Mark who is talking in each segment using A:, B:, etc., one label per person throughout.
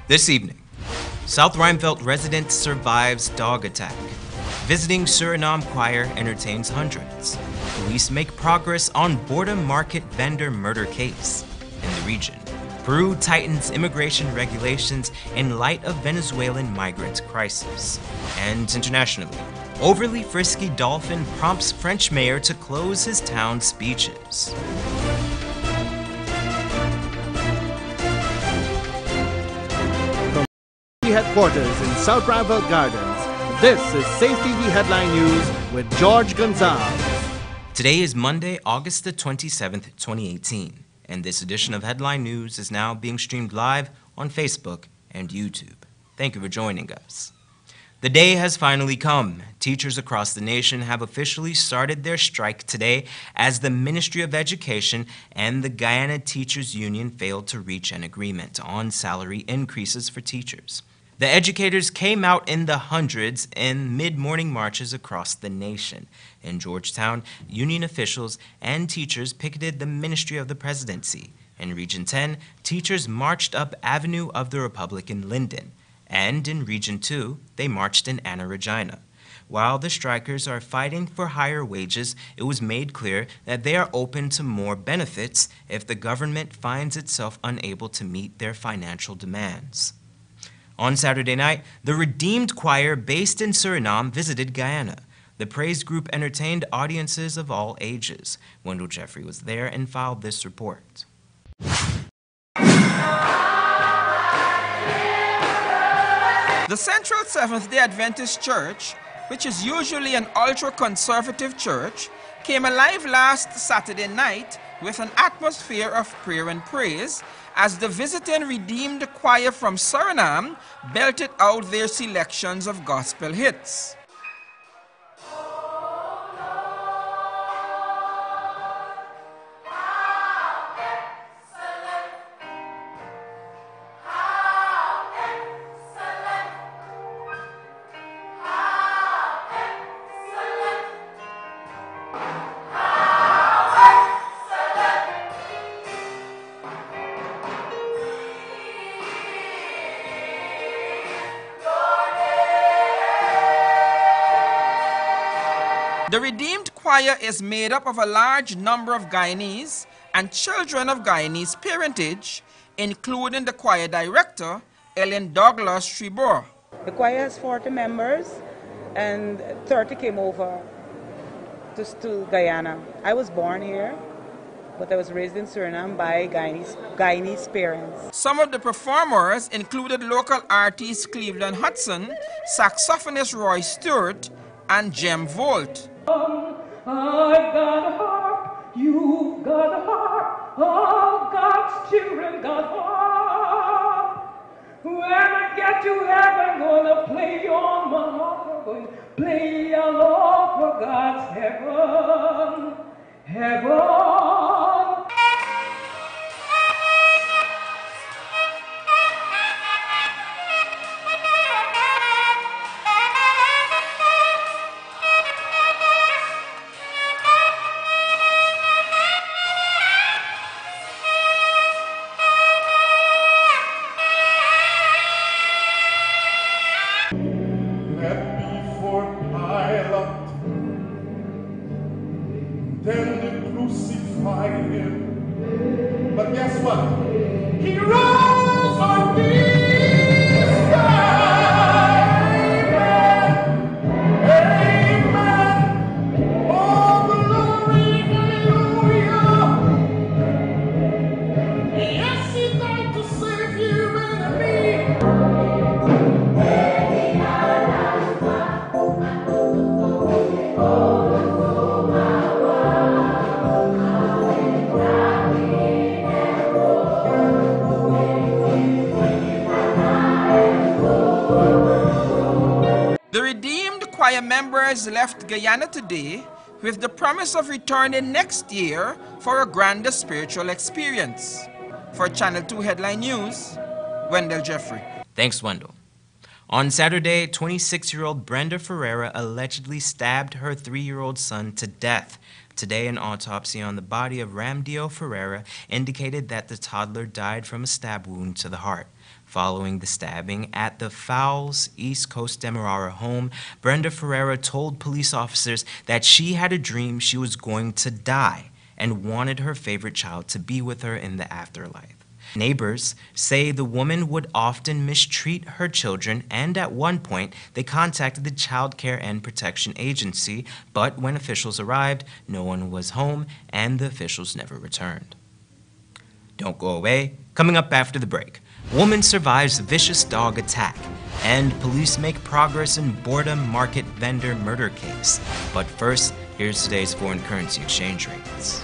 A: This evening, South Rheinfeldt resident survives dog attack. Visiting Suriname choir entertains hundreds. Police make progress on Border Market vendor murder case. In the region, Peru tightens immigration regulations in light of Venezuelan migrant crisis. And internationally, overly frisky dolphin prompts French mayor to close his town's beaches.
B: Headquarters in South Rheinfeldt Gardens, this is Safe TV Headline News with George Gonzalez.
A: Today is Monday, August the 27th, 2018, and this edition of Headline News is now being streamed live on Facebook and YouTube. Thank you for joining us. The day has finally come. Teachers across the nation have officially started their strike today as the Ministry of Education and the Guyana Teachers Union failed to reach an agreement on salary increases for teachers. The educators came out in the hundreds in mid-morning marches across the nation. In Georgetown, union officials and teachers picketed the Ministry of the Presidency. In Region 10, teachers marched up Avenue of the Republic in Linden. And in Region 2, they marched in Anna Regina. While the strikers are fighting for higher wages, it was made clear that they are open to more benefits if the government finds itself unable to meet their financial demands. On Saturday night, the Redeemed Choir based in Suriname visited Guyana. The praise group entertained audiences of all ages. Wendell Jeffrey was there and filed this report.
C: The Central Seventh-day Adventist Church, which is usually an ultra-conservative church, came alive last Saturday night with an atmosphere of prayer and praise as the visiting Redeemed Choir from Suriname belted out their selections of gospel hits. The Redeemed Choir is made up of a large number of Guyanese and children of Guyanese parentage, including the choir director, Ellen Douglas Tribor.
D: The choir has 40 members and 30 came over to Guyana. I was born here, but I was raised in Suriname by Guyanese parents.
C: Some of the performers included local artist Cleveland Hudson, saxophonist Roy Stewart, and Jem Volt.
E: I've got a harp, you've got a harp, all God's children got harp. When I get to heaven, I'm gonna play on my harp, I'm going to play along for God's heaven, heaven.
F: Then they crucified him. But guess what? He rose on this side. Amen. Amen. Oh, glory, hallelujah. Yes, he died to save you and me.
C: The Redeemed Choir members left Guyana today with the promise of returning next year for a grander spiritual experience. For Channel 2 Headline News, Wendell Jeffrey.
A: Thanks, Wendell. On Saturday, 26-year-old Brenda Ferreira allegedly stabbed her 3-year-old son to death. Today, an autopsy on the body of Ramdio Ferreira indicated that the toddler died from a stab wound to the heart. Following the stabbing at the Fowles East Coast Demerara home, Brenda Ferreira told police officers that she had a dream she was going to die and wanted her favorite child to be with her in the afterlife. Neighbors say the woman would often mistreat her children, and at one point they contacted the Child Care and Protection Agency, but when officials arrived, no one was home and the officials never returned. Don't go away. Coming up after the break, woman survives vicious dog attack, and police make progress in Boredom Market vendor murder case. But first, here's today's foreign currency exchange rates.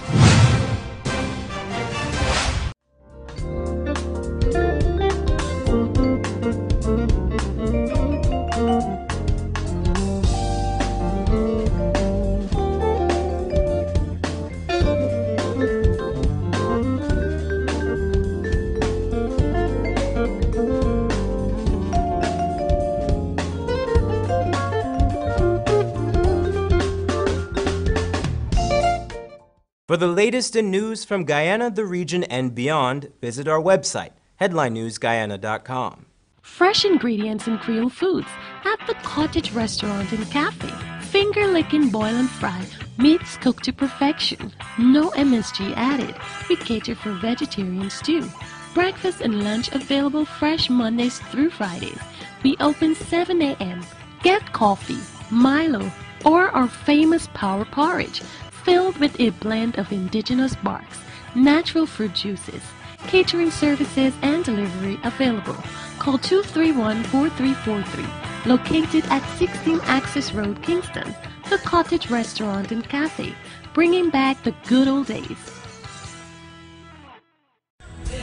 A: For the latest in news from Guyana, the region, and beyond, visit our website, headlinenewsguyana.com.
G: Fresh ingredients and Creole foods at the Cottage Restaurant and Cafe. Finger-licking boil and fry, meats cooked to perfection. No MSG added. We cater for vegetarians too. Breakfast and lunch available fresh Mondays through Fridays. We open 7 a.m. Get coffee, Milo, or our famous power porridge, filled with a blend of indigenous barks, natural fruit juices. Catering services and delivery available. Call 231-4343. Located at 16 Access Road, Kingston. The Cottage Restaurant and Cafe, bringing back the good old days.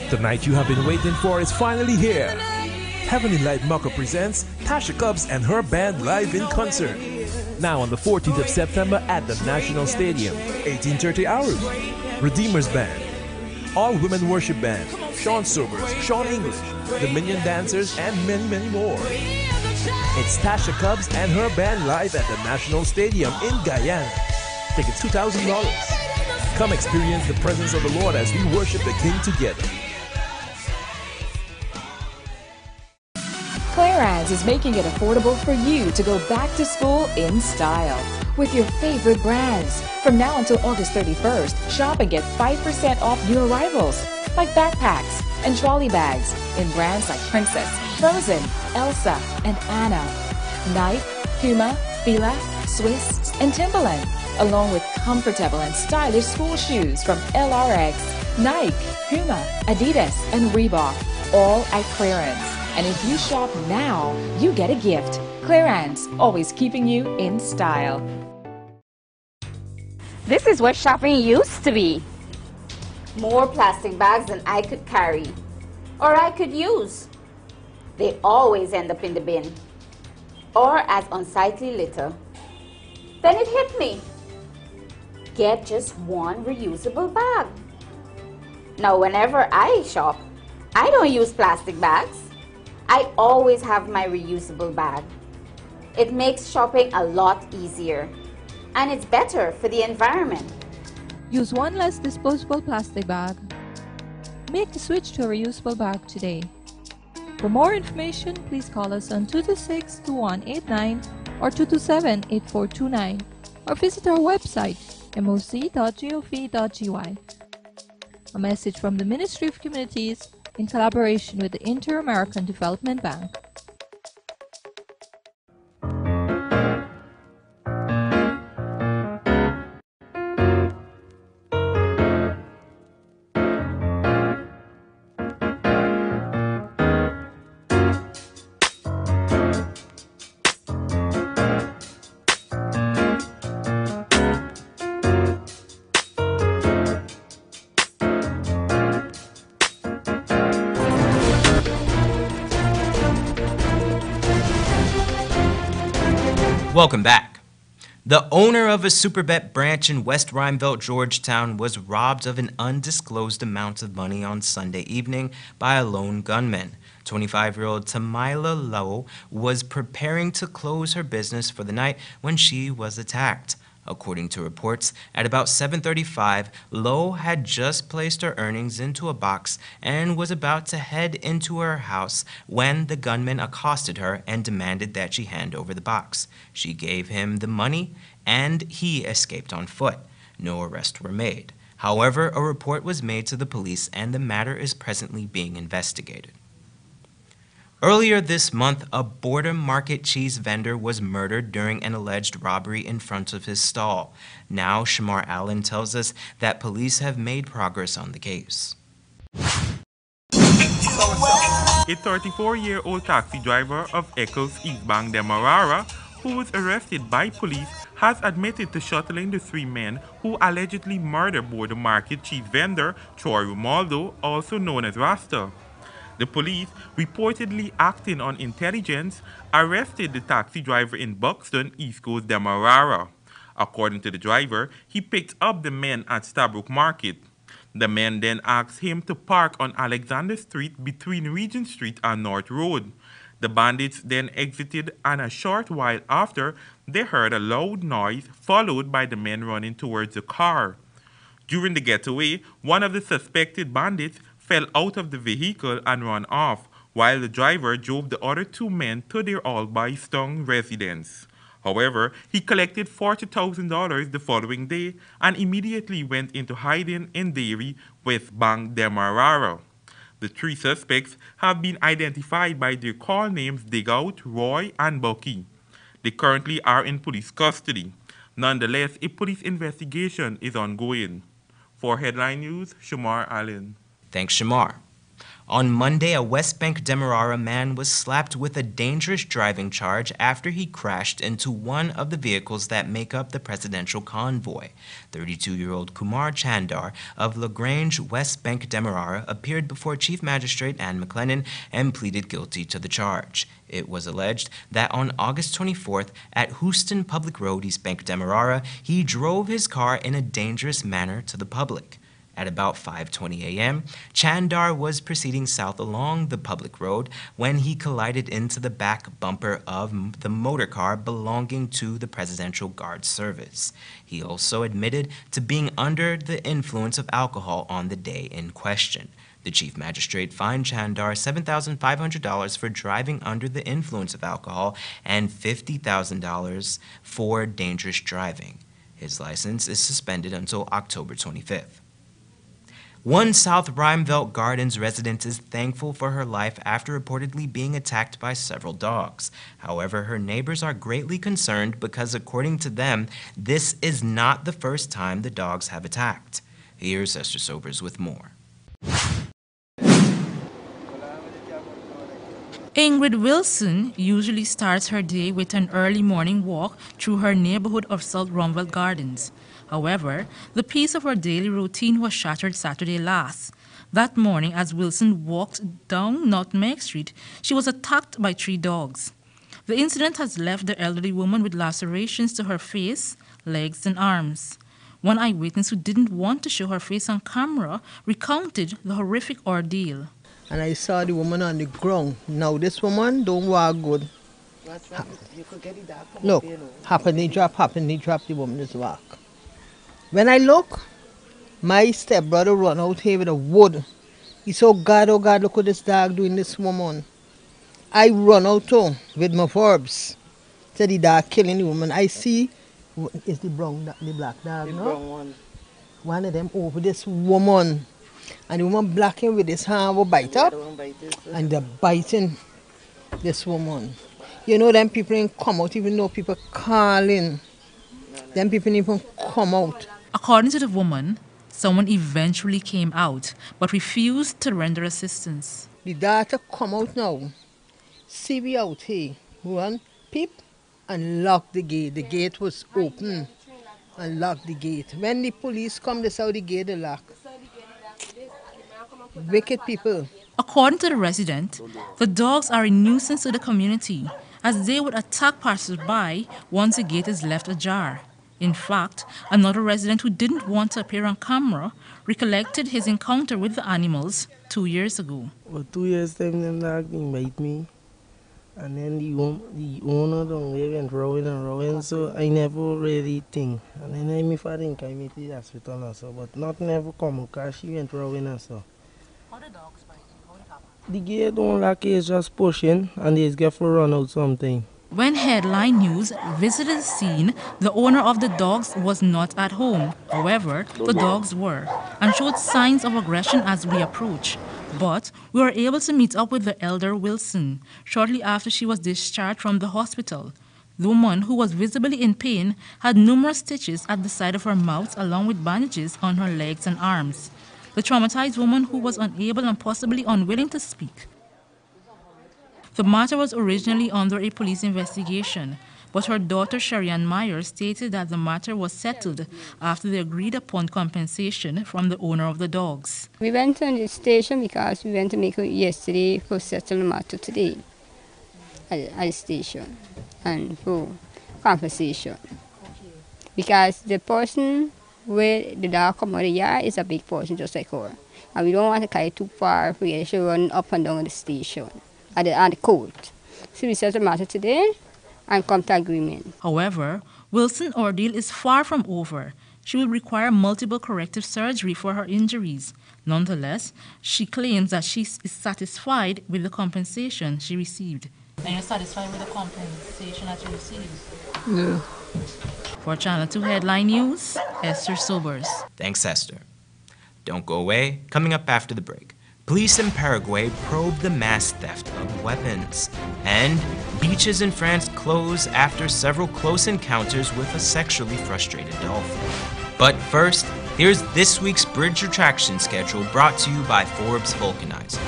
H: The night you have been waiting for is finally here. Heavenly Light Mocko presents Tasha Cobbs and her band live in concert. Now on the 14th of September at the National Stadium, 18:30 hours. Redeemers Band, All Women Worship Band, Sean Sobers, Sean English, the Minion Dancers, and many, many more. It's Tasha Cobbs and her band live at the National Stadium in Guyana. Tickets $2,000. Come experience the presence of the Lord as we worship the King together.
I: Clarence is making it affordable for you to go back to school in style with your favorite brands. From now until August 31st, shop and get 5% off new arrivals like backpacks and trolley bags in brands like Princess, Frozen, Elsa, and Anna, Nike, Puma, Fila, Swiss, and Timberland, along with comfortable and stylish school shoes from LRX, Nike, Puma, Adidas, and Reebok, all at clearance. And if you shop now, you get a gift. Clarence, always keeping you in style.
J: This is what shopping used to be. More plastic bags than I could carry, or I could use. They always end up in the bin, or as unsightly litter. Then it hit me. Get just one reusable bag. Now whenever I shop, I don't use plastic bags. I always have my reusable bag. It makes shopping a lot easier, and it's better for the environment.
K: Use one less disposable plastic bag. Make the switch to a reusable bag today. For more information, please call us on 226-2189 or 227-8429 or visit our website moc.gov.gy. A message from the Ministry of Communities in collaboration with the Inter-American Development Bank.
A: Welcome back. The owner of a Superbet branch in West Rheinveld, Georgetown, was robbed of an undisclosed amount of money on Sunday evening by a lone gunman. 25-year-old Tamila Lowe was preparing to close her business for the night when she was attacked. According to reports, at about 7:35, Lowe had just placed her earnings into a box and was about to head into her house when the gunman accosted her and demanded that she hand over the box. She gave him the money, and he escaped on foot. No arrests were made. However, a report was made to the police, and the matter is presently being investigated. Earlier this month, a border market cheese vendor was murdered during an alleged robbery in front of his stall. Now, Shamar Allen tells us that police have made progress on the case.
L: A 34-year-old taxi driver of Eccles Eastbank Demerara, who was arrested by police, has admitted to shuttling the three men who allegedly murdered border market cheese vendor Troy Romaldo, also known as Rasta. The police, reportedly acting on intelligence, arrested the taxi driver in Buxton, East Coast Demerara. According to the driver, he picked up the men at Stabrook Market. The men then asked him to park on Alexander Street between Regent Street and North Road. The bandits then exited, and a short while after, they heard a loud noise followed by the men running towards the car. During the getaway, one of the suspected bandits fell out of the vehicle and ran off, while the driver drove the other two men to their Albay-Stung residence. However, he collected $40,000 the following day and immediately went into hiding in Derry with Bank Demerara. The three suspects have been identified by their call names Digout, Roy, and Bucky. They currently are in police custody. Nonetheless, a police investigation is ongoing. For Headline News, Shamar Allen.
A: Thanks, Shamar. On Monday, a West Bank Demerara man was slapped with a dangerous driving charge after he crashed into one of the vehicles that make up the presidential convoy. 32-year-old Kumar Chandar of LaGrange, West Bank Demerara, appeared before Chief Magistrate Anne McLennan and pleaded guilty to the charge. It was alleged that on August 24th at Houston Public Road, East Bank Demerara, he drove his car in a dangerous manner to the public. At about 5:20 a.m., Chandar was proceeding south along the public road when he collided into the back bumper of the motor car belonging to the Presidential Guard Service. He also admitted to being under the influence of alcohol on the day in question. The chief magistrate fined Chandar $7,500 for driving under the influence of alcohol and $50,000 for dangerous driving. His license is suspended until October 25th. One South Rheinveld Gardens resident is thankful for her life after reportedly being attacked by several dogs. However, her neighbors are greatly concerned because, according to them, this is not the first time the dogs have attacked. Here's Esther Sobers with more.
M: Ingrid Wilson usually starts her day with an early morning walk through her neighborhood of South Rheinveld Gardens. However, the pace of her daily routine was shattered Saturday last. That morning, as Wilson walked down Nutmeg Street, she was attacked by three dogs. The incident has left the elderly woman with lacerations to her face, legs, and arms. One eyewitness who didn't want to show her face on camera recounted the horrific ordeal.
N: And I saw the woman on the ground. Now this woman don't walk good. Look, happily drop, the woman is walk. When I look, my stepbrother run out here with a wood. He said, oh God, look what this dog doing this woman. I run out too with my forbes. Said the dog killing the woman. I see, is the black dog,
O: the
N: no?
O: brown one.
N: One of them over this woman. And the woman blacking with his hand will bite up. And they're biting this woman. You know, them people ain't come out even though people calling. Them people ain't even come out.
M: According to the woman, someone eventually came out but refused to render assistance.
N: The daughter come out now. See me out here. Run, peep, and lock the gate. The gate was open. And lock the gate. When the police come, they saw the gate they lock. Wicked people.
M: According to the resident, the dogs are a nuisance to the community as they would attack passers-by once the gate is left ajar. In fact, another resident who didn't want to appear on camera recollected his encounter with the animals 2 years ago.
O: Well, 2 years time, them dog bite me. And then the owner down there went rowing and rowing, so I never really think. And then if I think I meet the hospital also, but nothing ever come because she went rowing also.
M: How the dogs bite you? How it happen?
O: The gate don't like is just pushing and they get for run out something.
M: When Headline News visited the scene, the owner of the dogs was not at home. However, the dogs were and showed signs of aggression as we approached. But we were able to meet up with the elder Wilson shortly after she was discharged from the hospital. The woman, who was visibly in pain, had numerous stitches at the side of her mouth along with bandages on her legs and arms. The traumatized woman, who was unable and possibly unwilling to speak. The matter was originally under a police investigation, but her daughter Sharianne Myers stated that the matter was settled after they agreed upon compensation from the owner of the dogs.
P: We went to the station because we went to make it yesterday for settle the matter today at the station and for compensation. Because the person where the dog come out of the yard is a big person just like her. And we don't want to carry it too far for you to run up and down the station. At the court. So we settled the matter today and come to agreement.
M: However, Wilson's ordeal is far from over. She will require multiple corrective surgery for her injuries. Nonetheless, she claims that she is satisfied with the compensation she received. And you're satisfied with the compensation that you received?
O: Yeah.
M: For Channel 2 Headline News, Esther Sobers.
A: Thanks, Esther. Don't go away. Coming up after the break. Police in Paraguay probe the mass theft of weapons. And beaches in France close after several close encounters with a sexually frustrated dolphin. But first, here's this week's Bridge Retraction schedule brought to you by Forbes Vulcanizer.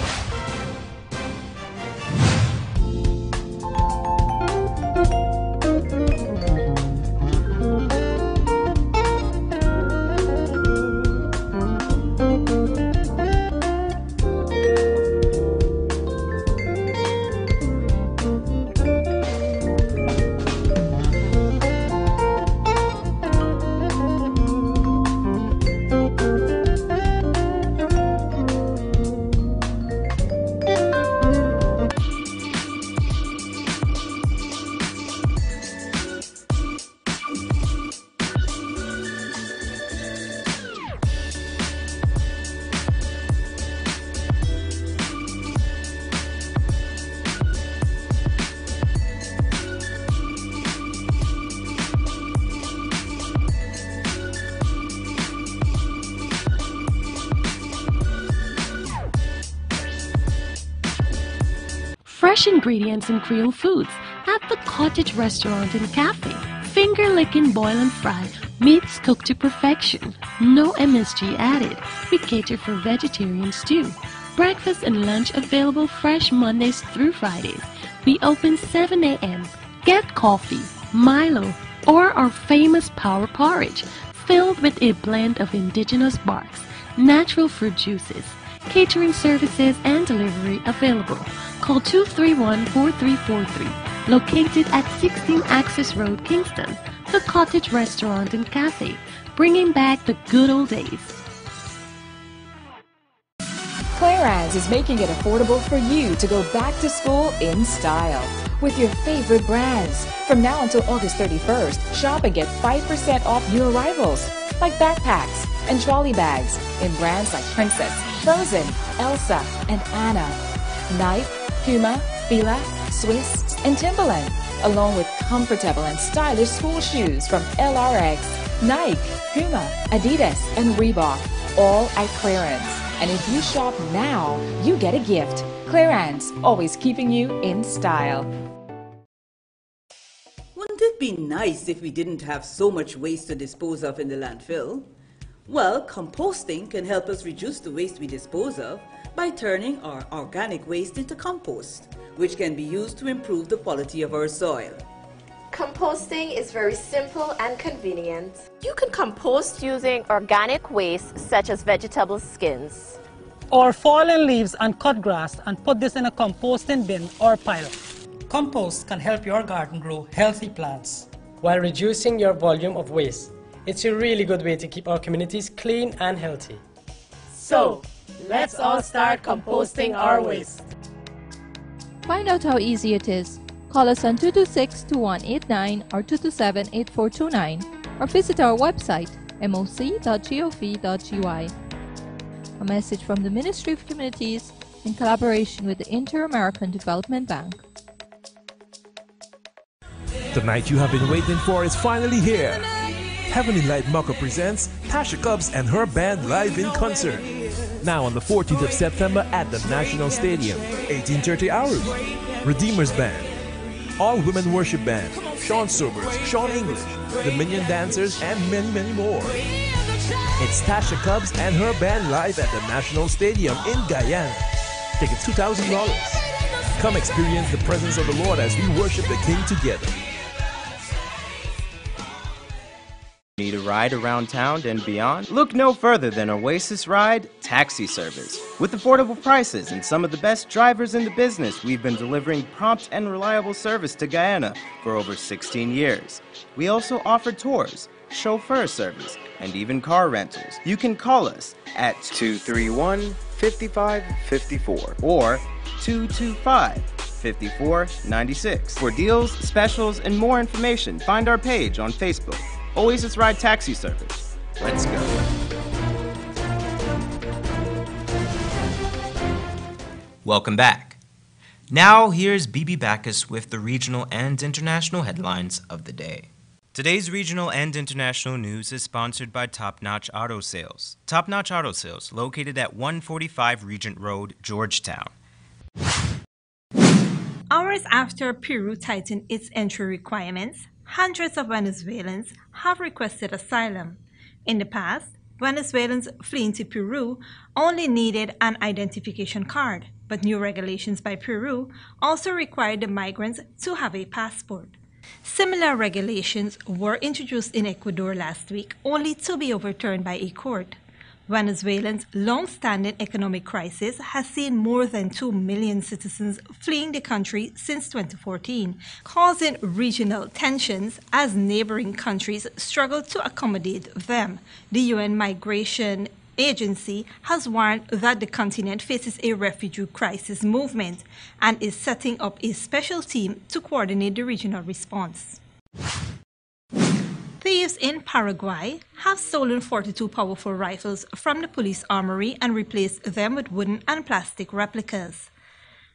G: Fresh ingredients and Creole foods at the Cottage Restaurant and Cafe. Finger licking, boil and fry, meats cooked to perfection. No MSG added. We cater for vegetarians too. Breakfast and lunch available fresh Mondays through Fridays. We open 7 a.m. Get coffee, Milo, or our famous power porridge filled with a blend of indigenous barks, natural fruit juices. Catering services and delivery available. Call 231-4343. Located at 16 Access Road, Kingston. The Cottage Restaurant and Cafe. Bringing back the good old days.
I: Clarence is making it affordable for you to go back to school in style with your favorite brands. From now until August 31st, shop and get 5% off new arrivals like backpacks and trolley bags in brands like Princess, Frozen, Elsa, and Anna. Nike, Puma, Fila, Swiss, and Timberland, along with comfortable and stylish school shoes from LRX, Nike, Puma, Adidas, and Reebok, all at clearance. And if you shop now, you get a gift. Clearance, always keeping you in style.
Q: Wouldn't it be nice if we didn't have so much waste to dispose of in the landfill? Well, composting can help us reduce the waste we dispose of by turning our organic waste into compost, which can be used to improve the quality of our soil.
R: Composting is very simple and convenient. You can compost using organic waste such as vegetable skins,
S: or fallen leaves and cut grass and put this in a composting bin or pile. Compost can help your garden grow healthy plants
T: while reducing your volume of waste. It's a really good way to keep our communities clean and healthy.
R: So, let's all start composting our waste.
K: Find out how easy it is. Call us on 226-2189 or 227-8429 or visit our website moc.gov.gy. A message from the Ministry of Communities in collaboration with the Inter-American Development Bank.
H: The night you have been waiting for is finally here. Heavenly Light Mucker presents Tasha Cobbs and her band live in concert. Now on the 14th of September at the National Stadium, 18:30 hours. Redeemers Band, All Women Worship Band, Sean Sobers, Sean English, the Minion Dancers, and many, many more. It's Tasha Cobbs and her band live at the National Stadium in Guyana. Tickets $2,000. Come experience the presence of the Lord as we worship the King together.
A: Need a ride around town and beyond? Look no further than Oasis Ride Taxi Service. With affordable prices and some of the best drivers in the business, we've been delivering prompt and reliable service to Guyana for over 16 years. We also offer tours, chauffeur service, and even car rentals. You can call us at 231-5554 or 225-5496. For deals, specials, and more information, find our page on Facebook. Oasis Ride Taxi Service. Let's go. Welcome back. Now here's Bibi Backus with the regional and international headlines of the day. Today's regional and international news is sponsored by Top Notch Auto Sales. Top Notch Auto Sales, located at 145 Regent Road, Georgetown.
U: Hours after Peru tightened its entry requirements, hundreds of Venezuelans have requested asylum. In the past, Venezuelans fleeing to Peru only needed an identification card, but new regulations by Peru also required the migrants to have a passport. Similar regulations were introduced in Ecuador last week, only to be overturned by a court. Venezuela's long-standing economic crisis has seen more than 2 million citizens fleeing the country since 2014, causing regional tensions as neighboring countries struggle to accommodate them. The UN Migration Agency has warned that the continent faces a refugee crisis movement and is setting up a special team to coordinate the regional response. Thieves in Paraguay have stolen 42 powerful rifles from the police armory and replaced them with wooden and plastic replicas.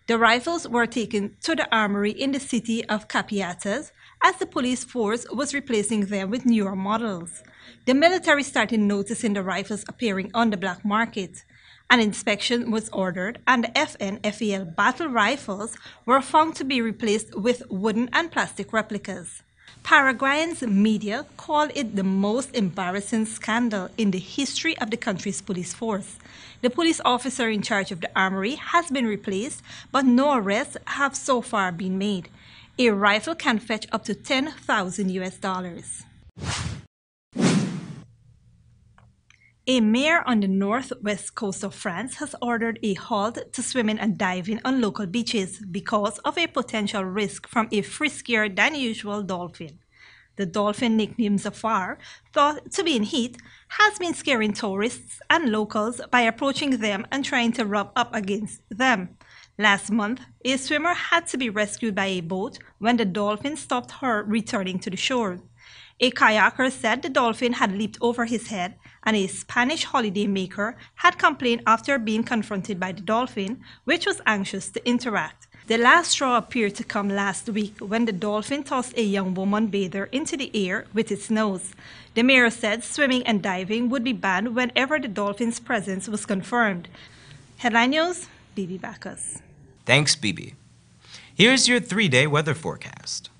U: The rifles were taken to the armory in the city of Capiatas as the police force was replacing them with newer models. The military started noticing the rifles appearing on the black market. An inspection was ordered and the FN-FAL battle rifles were found to be replaced with wooden and plastic replicas. Paraguayan's media call it the most embarrassing scandal in the history of the country's police force. The police officer in charge of the armory has been replaced, but no arrests have so far been made. A rifle can fetch up to $10,000. A mayor on the northwest coast of France has ordered a halt to swimming and diving on local beaches because of a potential risk from a friskier than usual dolphin. The dolphin, nicknamed Zafar, thought to be in heat, has been scaring tourists and locals by approaching them and trying to rub up against them. Last month, a swimmer had to be rescued by a boat when the dolphin stopped her returning to the shore. A kayaker said the dolphin had leaped over his head, and a Spanish holidaymaker had complained after being confronted by the dolphin, which was anxious to interact. The last straw appeared to come last week when the dolphin tossed a young woman bather into the air with its nose. The mayor said swimming and diving would be banned whenever the dolphin's presence was confirmed. Headline News, Bibi Backus.
A: Thanks, Bibi. Here's your 3-day weather forecast.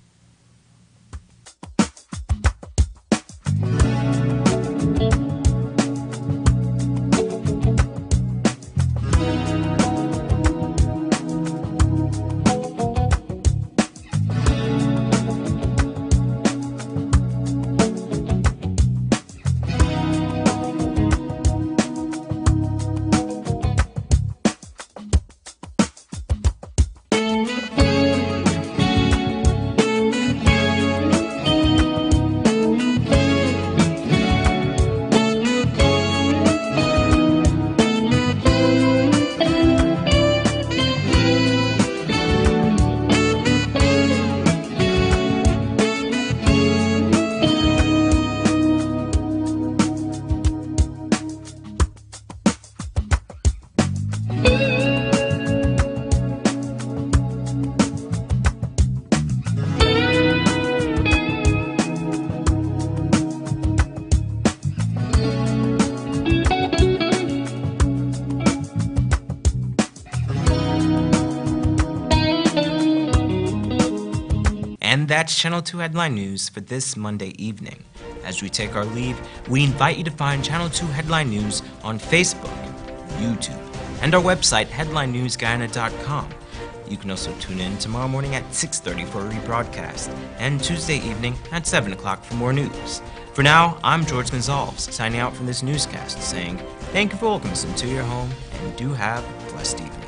A: that's Channel 2 Headline News for this Monday evening. As we take our leave, we invite you to find Channel 2 Headline News on Facebook, YouTube, and our website, headlinenewsguyana.com. You can also tune in tomorrow morning at 6:30 for a rebroadcast, and Tuesday evening at 7 o'clock for more news. For now, I'm George Gonzalez, signing out from this newscast, saying thank you for welcoming us into your home, and do have a blessed evening.